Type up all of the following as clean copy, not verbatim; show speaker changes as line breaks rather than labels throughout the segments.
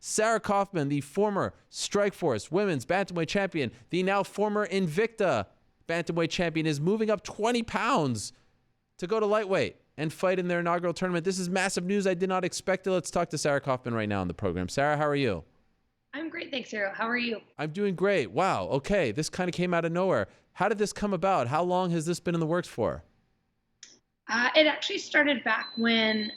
Sarah Kaufman, the former Strikeforce women's bantamweight champion, the now former Invicta bantamweight champion, is moving up 20 pounds to go to lightweight and fight in their inaugural tournament. This is massive news. I did not expect it. Let's talk to Sarah Kaufman right now on the program. Sarah, how are you?
I'm great, thanks, Ariel. How are you?
I'm doing great. Wow. Okay. This kind of came out of nowhere. How did this come about? How long has this been in the works for?
It actually started back when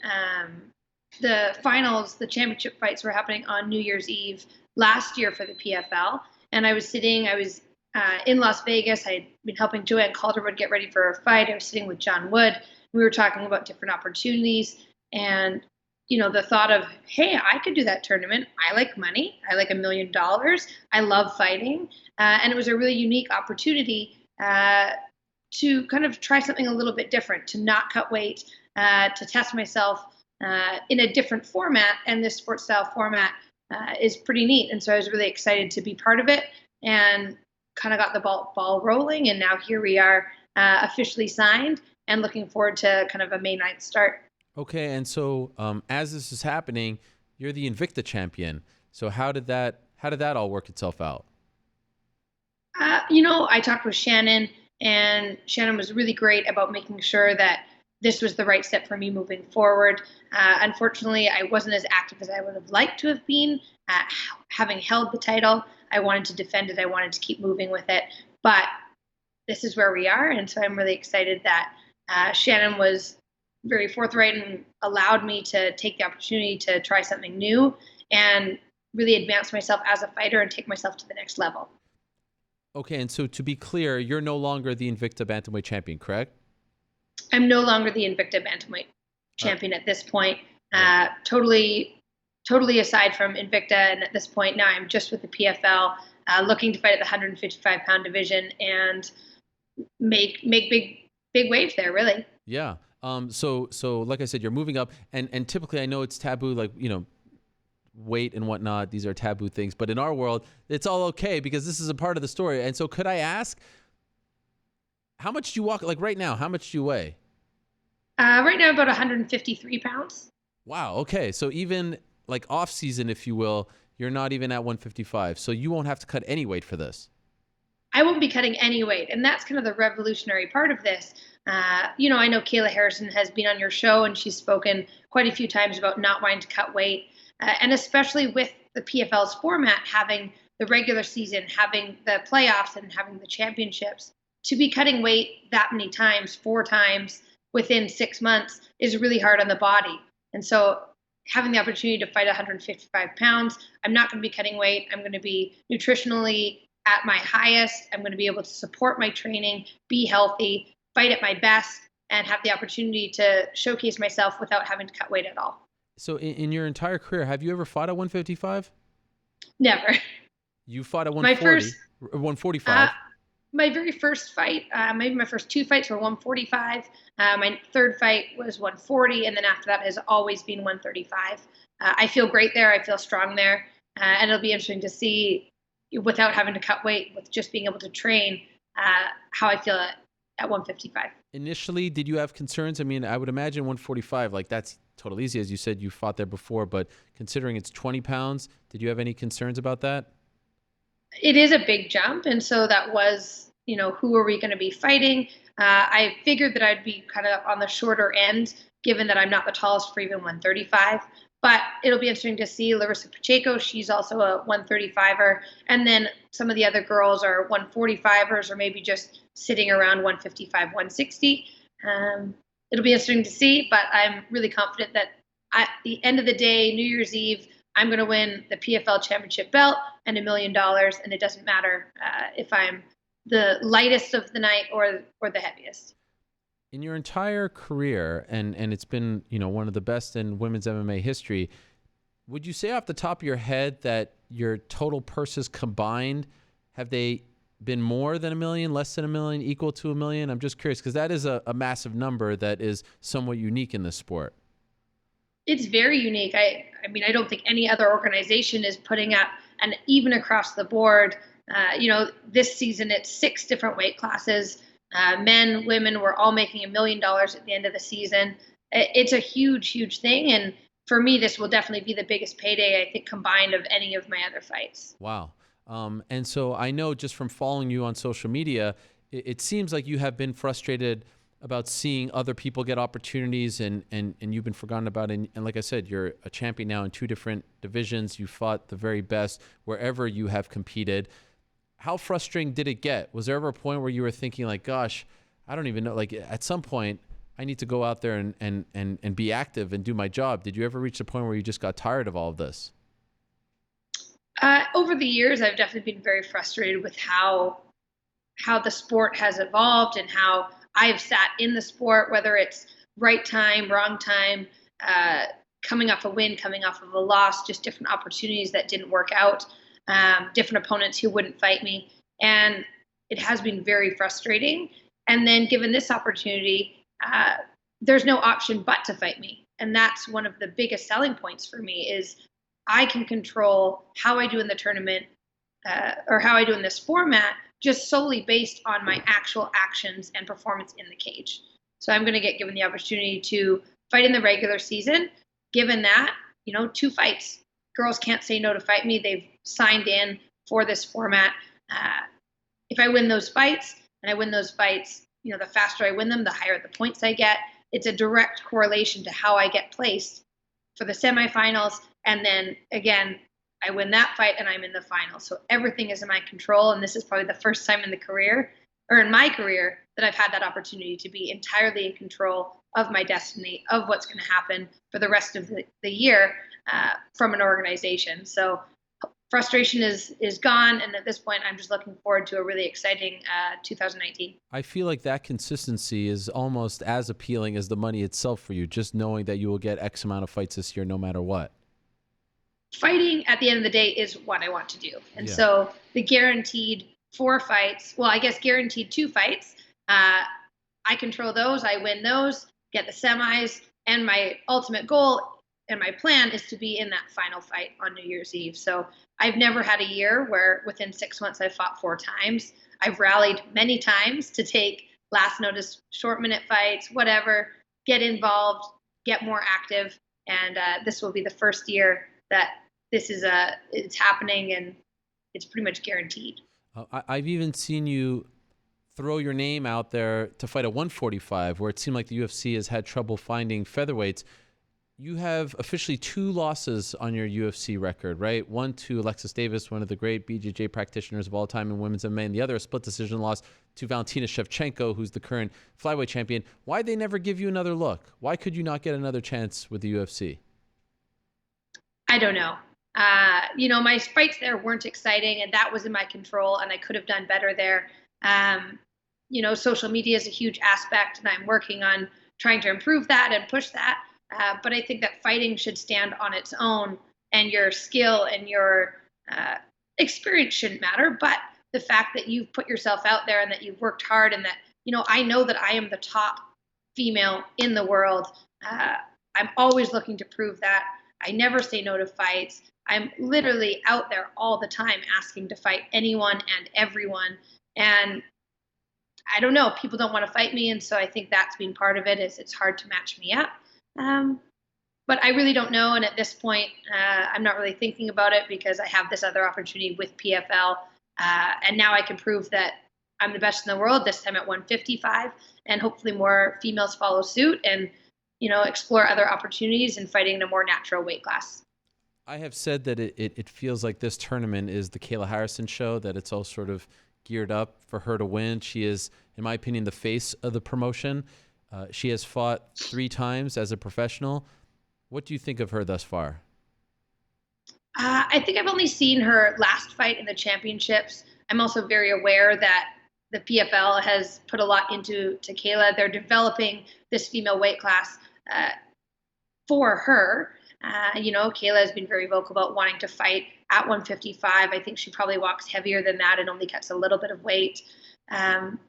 the finals, the championship fights were happening on New Year's Eve last year for the PFL. And I was in Las Vegas. I had been helping Joanne Calderwood get ready for her fight. I was sitting with John Wood. We were talking about different opportunities. And the thought of, hey, I could do that tournament. I like money. I like $1 million. I love fighting. And it was a really unique opportunity to kind of try something a little bit different, to not cut weight, to test myself in a different format. And this sports style format is pretty neat. And so I was really excited to be part of it and kind of got the ball rolling. And now here we are officially signed and looking forward to kind of a May 9th start.
Okay, and so as this is happening, you're the Invicta champion. So how did that all work itself out?
I talked with Shannon, and Shannon was really great about making sure that this was the right step for me moving forward. Unfortunately, I wasn't as active as I would have liked to have been. Having held the title, I wanted to defend it. I wanted to keep moving with it. But this is where we are, and so I'm really excited that Shannon was very forthright and allowed me to take the opportunity to try something new and really advance myself as a fighter and take myself to the next level.
Okay, and so to be clear, you're no longer the Invicta bantamweight champion, correct?
I'm no longer the Invicta bantamweight champion at this point. Totally aside from Invicta, and at this point now I'm just with the PFL, looking to fight at the 155-pound division and make big waves there, really.
Yeah. So like I said, you're moving up, and typically I know it's taboo, like, weight and whatnot. These are taboo things, but in our world, it's all okay because this is a part of the story. And so could I ask, how much do you walk, like right now, how much do you weigh?
Right now, about 153 pounds.
Wow. Okay. So even like off season, if you will, you're not even at 155. So you won't have to cut any weight for this.
I won't be cutting any weight. And that's kind of the revolutionary part of this. I know Kayla Harrison has been on your show, and she's spoken quite a few times about not wanting to cut weight. And especially with the PFL's format, having the regular season, having the playoffs, and having the championships, to be cutting weight that many times, 4 times within 6 months, is really hard on the body. And so having the opportunity to fight 155 pounds, I'm not going to be cutting weight. I'm going to be nutritionally at my highest. I'm going to be able to support my training, be healthy, fight at my best, and have the opportunity to showcase myself without having to cut weight at all.
So in your entire career, have you ever fought at 155?
Never.
You fought at 140, 145.
My very first fight, maybe my first 2 fights were 145. My third fight was 140, and then after that has always been 135. I feel great there. I feel strong there, and it'll be interesting to see, without having to cut weight, with just being able to train, how I feel at 155.
Initially, did you have concerns? I mean, I would imagine 145, like that's totally easy. As you said, you fought there before, but considering it's 20 pounds, did you have any concerns about that?
It is a big jump. And so that was, who are we going to be fighting? I figured that I'd be kind of on the shorter end, given that I'm not the tallest for even 135. But it'll be interesting to see Larissa Pacheco. She's also a 135er. And then some of the other girls are 145ers, or maybe just sitting around 155, 160. It'll be interesting to see, but I'm really confident that at the end of the day, New Year's Eve, I'm going to win the PFL championship belt and $1 million. And it doesn't matter if I'm the lightest of the night or the heaviest.
In your entire career, and it's been, one of the best in women's MMA history, would you say off the top of your head that your total purses combined, have they been more than $1 million, less than $1 million, equal to $1 million? I'm just curious, because that is a massive number that is somewhat unique in this sport.
It's very unique. I mean, I don't think any other organization is putting up, and even across the board, this season it's 6 different weight classes. Men, women, we're all making $1 million at the end of the season. It's a huge, huge thing. And for me, this will definitely be the biggest payday, I think, combined of any of my other fights.
Wow. And so I know just from following you on social media, it seems like you have been frustrated about seeing other people get opportunities and you've been forgotten about. And like I said, you're a champion now in 2 different divisions. You fought the very best wherever you have competed. How frustrating did it get? Was there ever a point where you were thinking like, gosh, I don't even know, like at some point I need to go out there and be active and do my job. Did you ever reach the point where you just got tired of all of this?
Over the years, I've definitely been very frustrated with how the sport has evolved and how I've sat in the sport, whether it's right time, wrong time, coming off a win, coming off of a loss, just different opportunities that didn't work out, different opponents who wouldn't fight me. And it has been very frustrating. And then given this opportunity, there's no option but to fight me. And that's one of the biggest selling points for me is I can control how I do in the tournament or how I do in this format just solely based on my actual actions and performance in the cage. So I'm going to get given the opportunity to fight in the regular season. Given that, 2 fights. Girls can't say no to fight me. They've signed in for this format. If I win those fights, and I win those fights, the faster I win them, the higher the points I get. It's a direct correlation to how I get placed for the semifinals. And then again, I win that fight and I'm in the final. So everything is in my control. And this is probably the first time in my career that I've had that opportunity to be entirely in control of my destiny, of what's going to happen for the rest of the year from an organization. So frustration is gone. And at this point, I'm just looking forward to a really exciting 2019.
I feel like that consistency is almost as appealing as the money itself for you, just knowing that you will get X amount of fights this year no matter what.
Fighting at the end of the day is what I want to do. And
Yeah.
so the guaranteed 4 fights, well, I guess guaranteed 2 fights, I control those, I win those, get the semis, and my ultimate goal and my plan is to be in that final fight on New Year's Eve. So I've never had a year where within 6 months I've fought 4 times. I've rallied many times to take last notice, short minute fights, whatever, get involved, get more active. And this will be the first year that this is it's happening, and it's pretty much guaranteed.
I've even seen you throw your name out there to fight at 145, where it seemed like the UFC has had trouble finding featherweights. You have officially 2 losses on your UFC record, right? One to Alexis Davis, one of the great BJJ practitioners of all time in women's MMA, and the other a split decision loss to Valentina Shevchenko, who's the current flyweight champion. Why'd they never give you another look? Why could you not get another chance with the UFC?
I don't know. My fights there weren't exciting, and that was in my control, and I could have done better there. Social media is a huge aspect, and I'm working on trying to improve that and push that. But I think that fighting should stand on its own, and your skill and your experience shouldn't matter. But the fact that you've put yourself out there and that you've worked hard, and that, I know that I am the top female in the world. I'm always looking to prove that. I never say no to fights. I'm literally out there all the time asking to fight anyone and everyone. And I don't know, people don't want to fight me. And so I think that's been part of it, is it's hard to match me up. But I really don't know. And at this point, I'm not really thinking about it because I have this other opportunity with PFL. And now I can prove that I'm the best in the world, this time at 155, and hopefully more females follow suit and, explore other opportunities and fighting in a more natural weight class.
I have said that it feels like this tournament is the Kayla Harrison show, that it's all sort of geared up for her to win. She is, in my opinion, the face of the promotion. She has fought 3 times as a professional. What do you think of her thus far?
I think I've only seen her last fight in the championships. I'm also very aware that the PFL has put a lot into Kayla. They're developing this female weight class for her. Kayla has been very vocal about wanting to fight at 155. I think she probably walks heavier than that and only cuts a little bit of weight.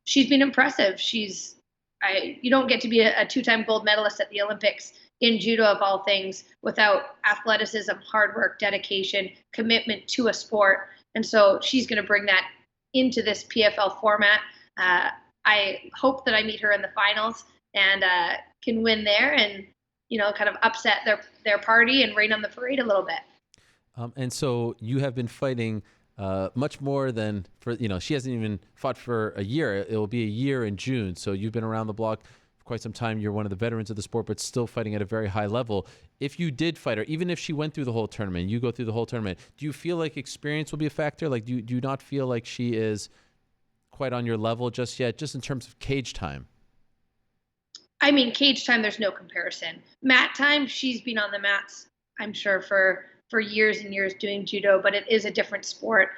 She's been impressive. You don't get to be a 2-time gold medalist at the Olympics in judo, of all things, without athleticism, hard work, dedication, commitment to a sport. And so she's going to bring that into this PFL format. I hope that I meet her in the finals and can win there. And kind of upset their party and rain on the parade a little bit.
And so you have been fighting much more than she hasn't even fought for a year. It will be a year in June. So you've been around the block for quite some time. You're one of the veterans of the sport, but still fighting at a very high level. If you did fight her, even if she went through the whole tournament, you go through the whole tournament, do you feel like experience will be a factor? Like, do you not feel like she is quite on your level just yet, just in terms of cage time?
I mean, cage time, there's no comparison. Mat time, she's been on the mats, I'm sure, for years and years doing judo, but it is a different sport.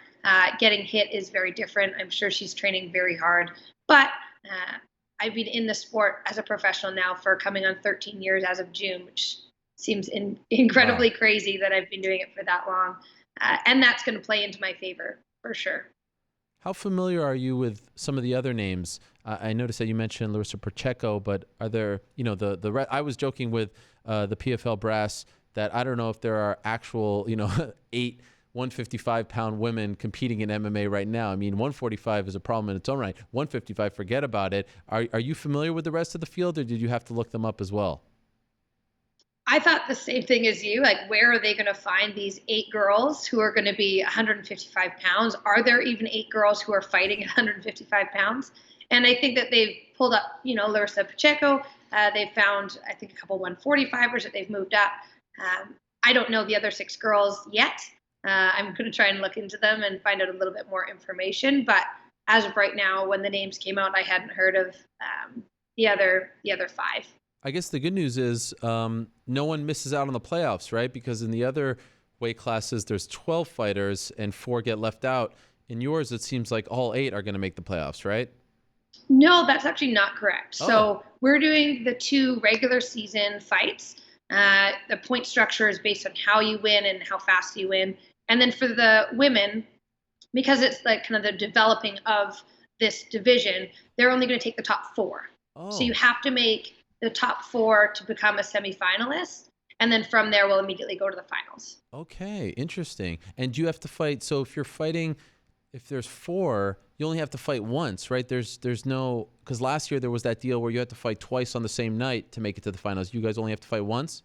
Getting hit is very different. I'm sure she's training very hard. But I've been in the sport as a professional now for coming on 13 years as of June, which seems incredibly crazy that I've been doing it for that long. And that's going to play into my favor for sure.
How familiar are you with some of the other names? I noticed that you mentioned Larissa Pacheco, but are there, I was joking with the PFL brass that I don't know if there are actual, 8 155-pound women competing in MMA right now. I mean, 145 is a problem in its own right. 155, forget about it. Are you familiar with the rest of the field, or did you have to look them up as well?
I thought the same thing as you. Like, where are they going to find these 8 girls who are going to be 155 pounds? Are there even 8 girls who are fighting at 155 pounds? And I think that they've pulled up, Larissa Pacheco. They've found, I think, a couple 145ers that they've moved up. I don't know the other 6 girls yet. I'm going to try and look into them and find out a little bit more information. But as of right now, when the names came out, I hadn't heard of the other 5.
I guess the good news is no one misses out on the playoffs, right? Because in the other weight classes, there's 12 fighters and 4 get left out. In yours, it seems like all 8 are going to make the playoffs, right?
No, that's actually not correct.
Oh.
So we're doing the 2 regular season fights. The point structure is based on how you win and how fast you win. And then for the women, because it's like kind of the developing of this division, they're only going to take the top 4.
Oh.
So you have to make the top 4 to become a semifinalist. And then from there, we'll immediately go to the finals.
Okay, interesting. And do you have to fight? So if you're fighting, if there's 4, you only have to fight once, right? There's no, because last year there was that deal where you had to fight twice on the same night to make it to the finals. You guys only have to fight once?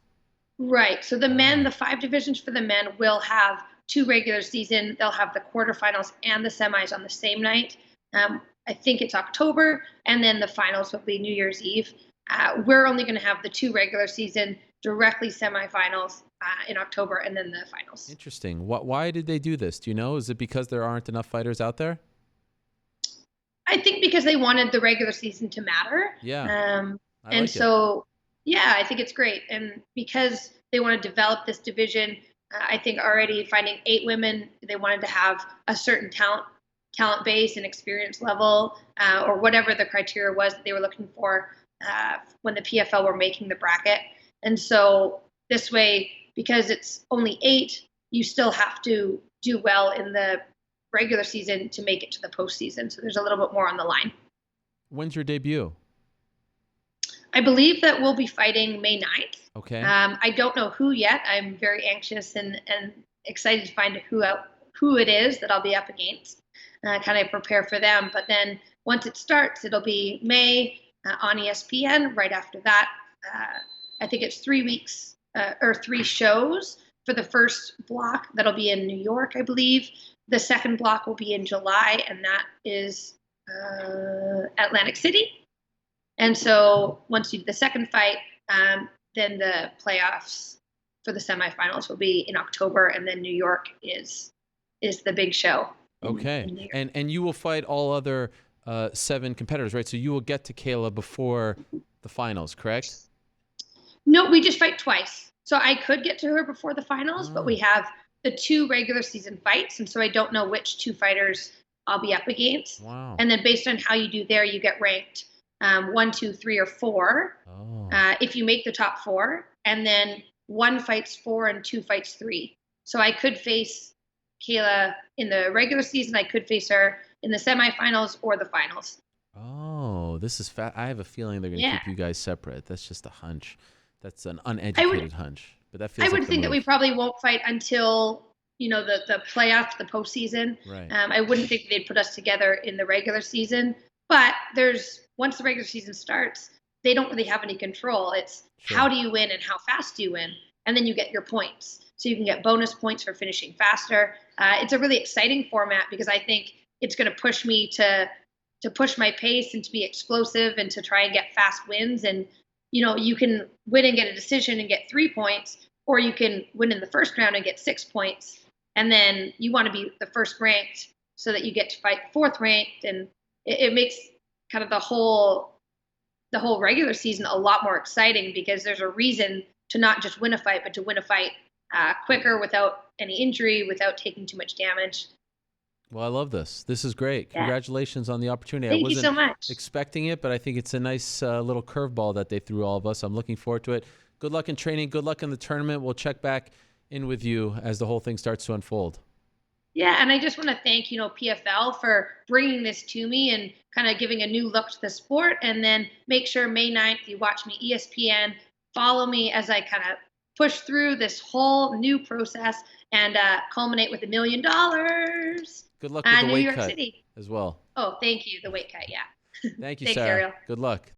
Right. So the men, the 5 divisions for the men will have 2 regular season. They'll have the quarterfinals and the semis on the same night. I think it's October, and then the finals will be New Year's Eve. We're only going to have the 2 regular season directly semifinals in October, and then the finals.
Interesting. Why did they do this? Do you know? Is it because there aren't enough fighters out there?
I think because they wanted the regular season to matter.
Yeah.
I think it's great. And because they want to develop this division, I think already finding 8 women, they wanted to have a certain talent base and experience level, or whatever the criteria was that they were looking for when the PFL were making the bracket. And so this way, because it's only 8, you still have to do well in the regular season to make it to the postseason. So there's a little bit more on the line.
When's your debut?
I believe that we'll be fighting May 9th.
Okay.
I don't know who yet. I'm very anxious and excited to find who it is that I'll be up against, kind of prepare for them. But then once it starts, it'll be May on ESPN. Right after that, I think it's 3 weeks or 3 shows for the first block. That'll be in New York, I believe. The second block will be in July, and that is Atlantic City. And so once you do the second fight, then the playoffs for the semifinals will be in October, and then New York is the big show.
Okay. And you will fight all other 7 competitors, right? So you will get to Kayla before the finals, correct?
No, we just fight twice. So I could get to her before the finals, but we have the 2 regular season fights, and so I don't know which 2 fighters I'll be up against.
Wow.
And then based on how you do there, you get ranked 1, 2, 3, or 4.
Oh.
If you make the top 4, and then 1 fights 4 and 2 fights 3. So I could face Kayla in the regular season. I could face her in the semifinals or the finals.
Oh, this is fat. I have a feeling they're going to keep you guys separate. That's just a hunch. That's an uneducated hunch. But that feels
I would think that we probably won't fight until the playoff, the postseason.
Right.
I wouldn't think they'd put us together in the regular season. But once the regular season starts, they don't really have any control. It's
Sure.
how do you win and how fast do you win? And then you get your points. So you can get bonus points for finishing faster. It's a really exciting format because I think it's going to push me to push my pace and to be explosive and to try and get fast wins. And, you can win and get a decision and get 3 points, or you can win in the first round and get 6 points. And then you want to be the first ranked so that you get to fight fourth ranked. And it makes kind of the whole regular season a lot more exciting because there's a reason to not just win a fight, but to win a fight quicker without any injury, without taking too much damage.
Well, I love this. This is great.
Yeah.
Congratulations on the opportunity.
Thank
I
you
wasn't
so much.
expecting it, but I think it's a nice little curveball that they threw all of us. I'm looking forward to it. Good luck in training. Good luck in the tournament. We'll check back in with you as the whole thing starts to unfold.
Yeah, and I just want to thank, PFL for bringing this to me and kind of giving a new look to the sport. And then make sure May 9th you watch me ESPN. Follow me as I kind of push through this whole new process and culminate with $1 million.
Good luck with the
New
weight
York
cut
City
as well.
Oh, thank you. The weight cut, yeah.
Thank you,
Thanks,
Sarah.
Ariel.
Good luck.